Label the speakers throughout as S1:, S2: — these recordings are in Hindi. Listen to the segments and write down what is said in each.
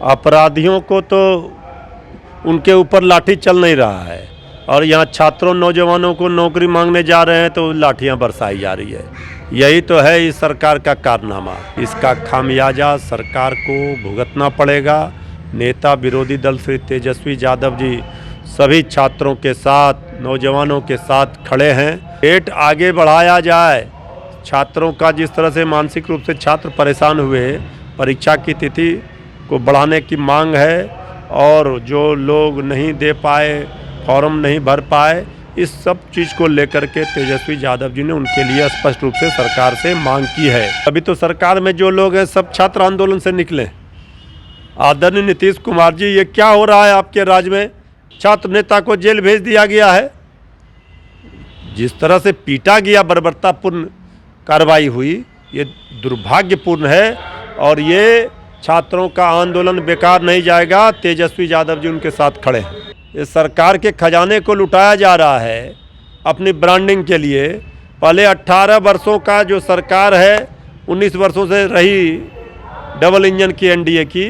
S1: अपराधियों को तो उनके ऊपर लाठी चल नहीं रहा है और यहाँ छात्रों नौजवानों को नौकरी मांगने जा रहे हैं तो लाठियाँ बरसाई जा रही है। यही तो है इस सरकार का कारनामा। इसका खामियाजा सरकार को भुगतना पड़ेगा। नेता विरोधी दल श्री तेजस्वी यादव जी सभी छात्रों के साथ, नौजवानों के साथ खड़े हैं। डेट आगे बढ़ाया जाए। छात्रों का जिस तरह से मानसिक रूप से छात्र परेशान हुए, परीक्षा की तिथि को बढ़ाने की मांग है और जो लोग नहीं दे पाए, फॉर्म नहीं भर पाए, इस सब चीज़ को लेकर के तेजस्वी यादव जी ने उनके लिए स्पष्ट रूप से सरकार से मांग की है। अभी तो सरकार में जो लोग हैं सब छात्र आंदोलन से निकले। आदरणीय नीतीश कुमार जी, ये क्या हो रहा है आपके राज्य में? छात्र नेता को जेल भेज दिया गया है। जिस तरह से पीटा गया, बर्बरतापूर्ण कार्रवाई हुई, ये दुर्भाग्यपूर्ण है और ये छात्रों का आंदोलन बेकार नहीं जाएगा। तेजस्वी यादव जी उनके साथ खड़े हैं। इस सरकार के खजाने को लुटाया जा रहा है अपनी ब्रांडिंग के लिए। पहले 18 वर्षों का जो सरकार है, 19 वर्षों से रही डबल इंजन की एनडीए की,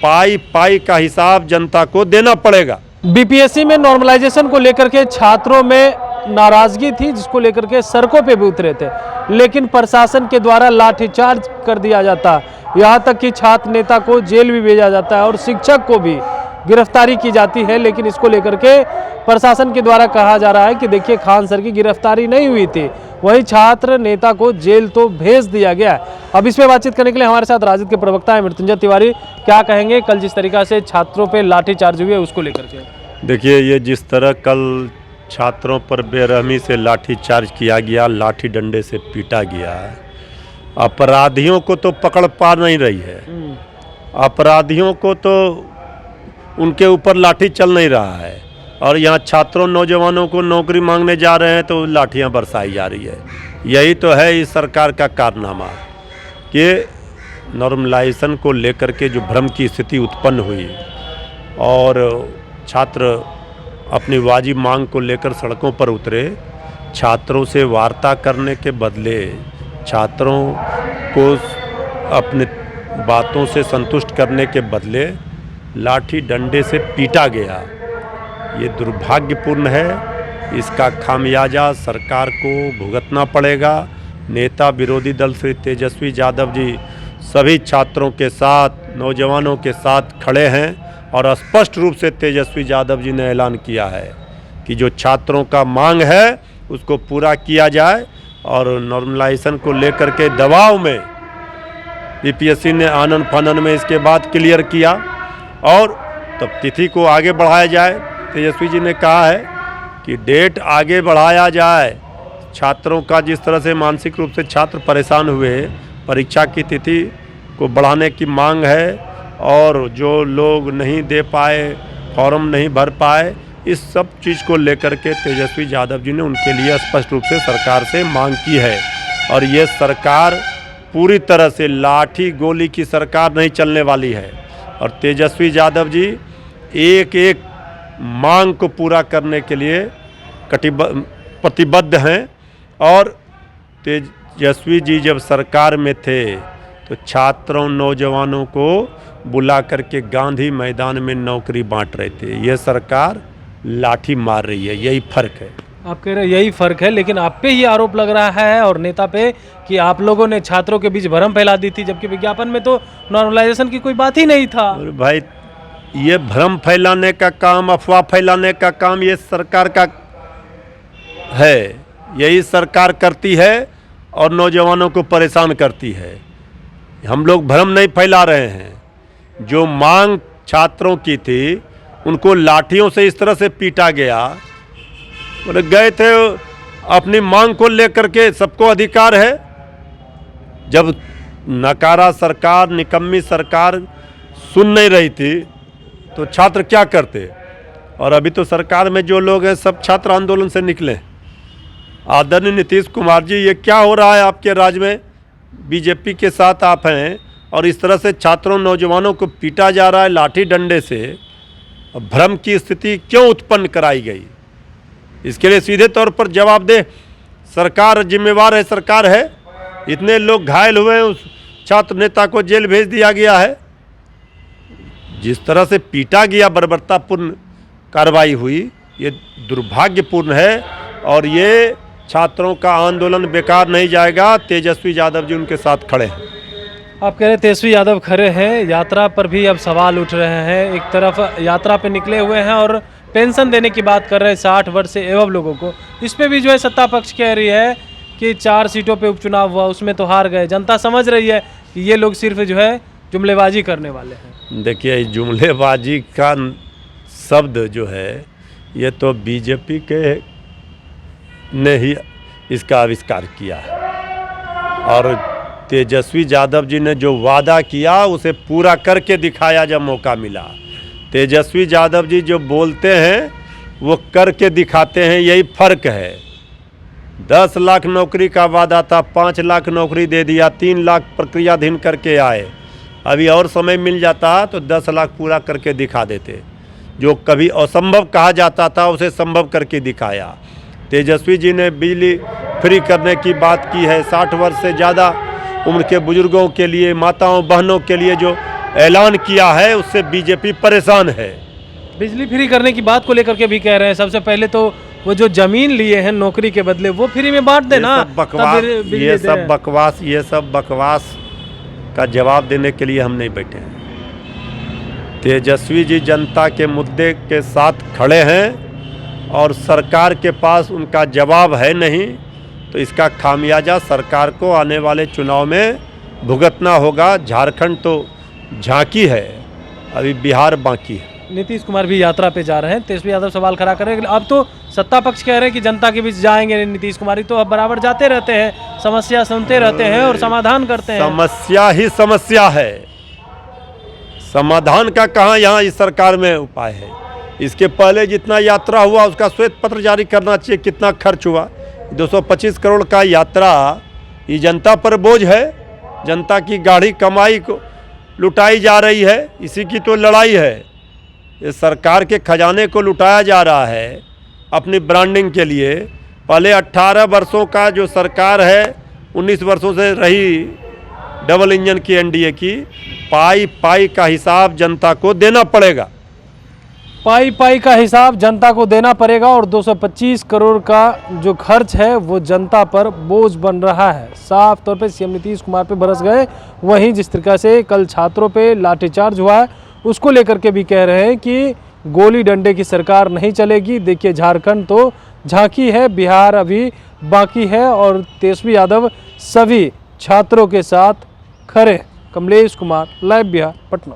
S1: पाई पाई का हिसाब जनता को देना पड़ेगा।
S2: बीपीएससी में नॉर्मलाइजेशन को लेकर के छात्रों में नाराजगी थी, जिसको लेकर के सड़कों पे भी उतरे थे, लेकिन प्रशासन के द्वारा लाठीचार्ज कर दिया जाता, यहाँ तक कि छात्र नेता को जेल भी भेजा जाता है और शिक्षक को भी गिरफ्तारी की जाती है। लेकिन इसको लेकर के प्रशासन के द्वारा कहा जा रहा है कि देखिए, खान सर की गिरफ्तारी नहीं हुई थी, वही छात्र नेता को जेल तो भेज दिया गया। अब इस पे बातचीत करने के लिए हमारे साथ राजद के प्रवक्ता है मृत्युंजय तिवारी। क्या कहेंगे कल जिस तरीका से छात्रों पे लाठीचार्ज हुए उसको लेकर के?
S1: देखिए, ये जिस तरह कल छात्रों पर बेरहमी से लाठीचार्ज किया गया, लाठी डंडे से पीटा गया, अपराधियों को तो पकड़ पा नहीं रही है। अपराधियों को तो उनके ऊपर लाठी चल नहीं रहा है और यहाँ छात्रों नौजवानों को नौकरी मांगने जा रहे हैं तो लाठियाँ बरसाई जा रही है। यही तो है इस सरकार का कारनामा कि नॉर्मलाइजेशन को लेकर के जो भ्रम की स्थिति उत्पन्न हुई और छात्र अपनी वाजिब मांग को लेकर सड़कों पर उतरे। छात्रों से वार्ता करने के बदले छात्रों को अपने बातों से संतुष्ट करने के बदले लाठी डंडे से पीटा गया। ये दुर्भाग्यपूर्ण है। इसका खामियाजा सरकार को भुगतना पड़ेगा। नेता विरोधी दल श्री तेजस्वी यादव जी सभी छात्रों के साथ, नौजवानों के साथ खड़े हैं और स्पष्ट रूप से तेजस्वी यादव जी ने ऐलान किया है कि जो छात्रों का मांग है उसको पूरा किया जाए और नॉर्मलाइजेशन को लेकर के दबाव में बीपीएससी ने आनन फानन में इसके बाद क्लियर किया और तब तिथि को आगे बढ़ाया जाए। तेजस्वी जी ने कहा है कि डेट आगे बढ़ाया जाए। छात्रों का जिस तरह से मानसिक रूप से छात्र परेशान हुए, परीक्षा की तिथि को बढ़ाने की मांग है और जो लोग नहीं दे पाए, फॉर्म नहीं भर पाए, इस सब चीज़ को लेकर के तेजस्वी यादव जी ने उनके लिए स्पष्ट रूप से सरकार से मांग की है। और ये सरकार पूरी तरह से लाठी गोली की सरकार नहीं चलने वाली है और तेजस्वी यादव जी एक एक मांग को पूरा करने के लिए प्रतिबद्ध हैं। और तेजस्वी जी जब सरकार में थे तो छात्रों, नौजवानों को बुला करके गांधी मैदान में नौकरी बांट रहे थे। ये सरकार लाठी मार रही है, यही फर्क है।
S2: आप कह रहे हैं यही फर्क है, लेकिन आप पे ही आरोप लग रहा है और नेता पे कि आप लोगों ने छात्रों के बीच भ्रम फैला दी थी, जबकि विज्ञापन में तो नॉर्मलाइजेशन की कोई बात ही नहीं था।
S1: और भाई, ये भ्रम फैलाने का काम, अफवाह फैलाने का काम ये सरकार का है। यही सरकार करती है और नौजवानों को परेशान करती है। हम लोग भ्रम नहीं फैला रहे हैं। जो मांग छात्रों की थी उनको लाठियों से इस तरह से पीटा गया। गए थे अपनी मांग को लेकर के, सबको अधिकार है। जब नकारा सरकार, निकम्मी सरकार सुन नहीं रही थी तो छात्र क्या करते? और अभी तो सरकार में जो लोग हैं सब छात्र आंदोलन से निकले। आदरणीय नीतीश कुमार जी, ये क्या हो रहा है आपके राज्य में? बीजेपी के साथ आप हैं और इस तरह से छात्रों, नौजवानों को पीटा जा रहा है लाठी डंडे से। भ्रम की स्थिति क्यों उत्पन्न कराई गई? इसके लिए सीधे तौर पर जवाब दे। सरकार जिम्मेवार है, सरकार है। इतने लोग घायल हुए हैं, उस छात्र नेता को जेल भेज दिया गया है। जिस तरह से पीटा गया, बर्बरतापूर्ण कार्रवाई हुई, ये दुर्भाग्यपूर्ण है और ये छात्रों का आंदोलन बेकार नहीं जाएगा। तेजस्वी यादव जी उनके साथ खड़े हैं।
S2: आप कह रहे हैं तेजस्वी यादव खड़े हैं, यात्रा पर भी अब सवाल उठ रहे हैं। एक तरफ यात्रा पे निकले हुए हैं और पेंशन देने की बात कर रहे हैं 60 वर्ष से एवं लोगों को। इस पे भी जो है सत्ता पक्ष कह रही है कि 4 सीटों पे उपचुनाव हुआ, उसमें तो हार गए। जनता समझ रही है कि ये लोग सिर्फ जो है जुमलेबाजी करने वाले हैं।
S1: देखिए, जुमलेबाजी का शब्द जो है ये तो बीजेपी के ने ही इसका आविष्कार किया है और तेजस्वी यादव जी ने जो वादा किया उसे पूरा करके दिखाया जब मौका मिला। तेजस्वी यादव जी जो बोलते हैं वो करके दिखाते हैं, यही फर्क है। 10 लाख नौकरी का वादा था, 5 लाख नौकरी दे दिया, 3 लाख प्रक्रियाधीन करके आए। अभी और समय मिल जाता तो 10 लाख पूरा करके दिखा देते। जो कभी असंभव कहा जाता था उसे संभव करके दिखाया। तेजस्वी जी ने बिजली फ्री करने की बात की है। 60 वर्ष से ज़्यादा उम्र के बुजुर्गों के लिए, माताओं बहनों के लिए जो ऐलान किया है उससे बीजेपी परेशान है।
S2: बिजली फ्री करने की बात को लेकर के भी कह रहे हैं सबसे पहले तो वो जो जमीन लिए हैं नौकरी के बदले वो फ्री में बांट देना।
S1: ये सब बकवास का जवाब देने के लिए हम नहीं बैठे हैं। तेजस्वी जी जनता के मुद्दे के साथ खड़े हैं और सरकार के पास उनका जवाब है नहीं, तो इसका खामियाजा सरकार को आने वाले चुनाव में भुगतना होगा। झारखंड तो झांकी है, अभी बिहार बाकी है।
S2: नीतीश कुमार भी यात्रा पे जा रहे हैं, तेजस्वी यादव सवाल खड़ा कर रहे हैं। अब तो सत्ता पक्ष कह रहे हैं कि जनता के बीच जाएंगे नीतीश कुमार, तो अब बराबर जाते रहते हैं, समस्या सुनते रहते हैं और समाधान करते हैं।
S1: समस्या ही समस्या है, समाधान का कहाँ यहाँ इस सरकार में उपाय है। इसके पहले जितना यात्रा हुआ उसका श्वेत पत्र जारी करना चाहिए, कितना खर्च हुआ। 225 करोड़ का यात्रा, ये जनता पर बोझ है। जनता की गाढ़ी कमाई को लुटाई जा रही है, इसी की तो लड़ाई है। इस सरकार के खजाने को लुटाया जा रहा है अपनी ब्रांडिंग के लिए। पहले 18 वर्षों का जो सरकार है, 19 वर्षों से रही डबल इंजन की एनडीए की, पाई पाई का हिसाब जनता को देना पड़ेगा।
S2: पाई पाई का हिसाब जनता को देना पड़ेगा और 225 करोड़ का जो खर्च है वो जनता पर बोझ बन रहा है। साफ तौर पे सीएम नीतीश कुमार पे बरस गए। वहीं जिस तरीके से कल छात्रों पे लाठीचार्ज हुआ है उसको लेकर के भी कह रहे हैं कि गोली डंडे की सरकार नहीं चलेगी। देखिए, झारखंड तो झांकी है, बिहार अभी बाकी है और तेजस्वी यादव सभी छात्रों के साथ खड़े। कमलेश कुमार, लाइव बिहार, पटना।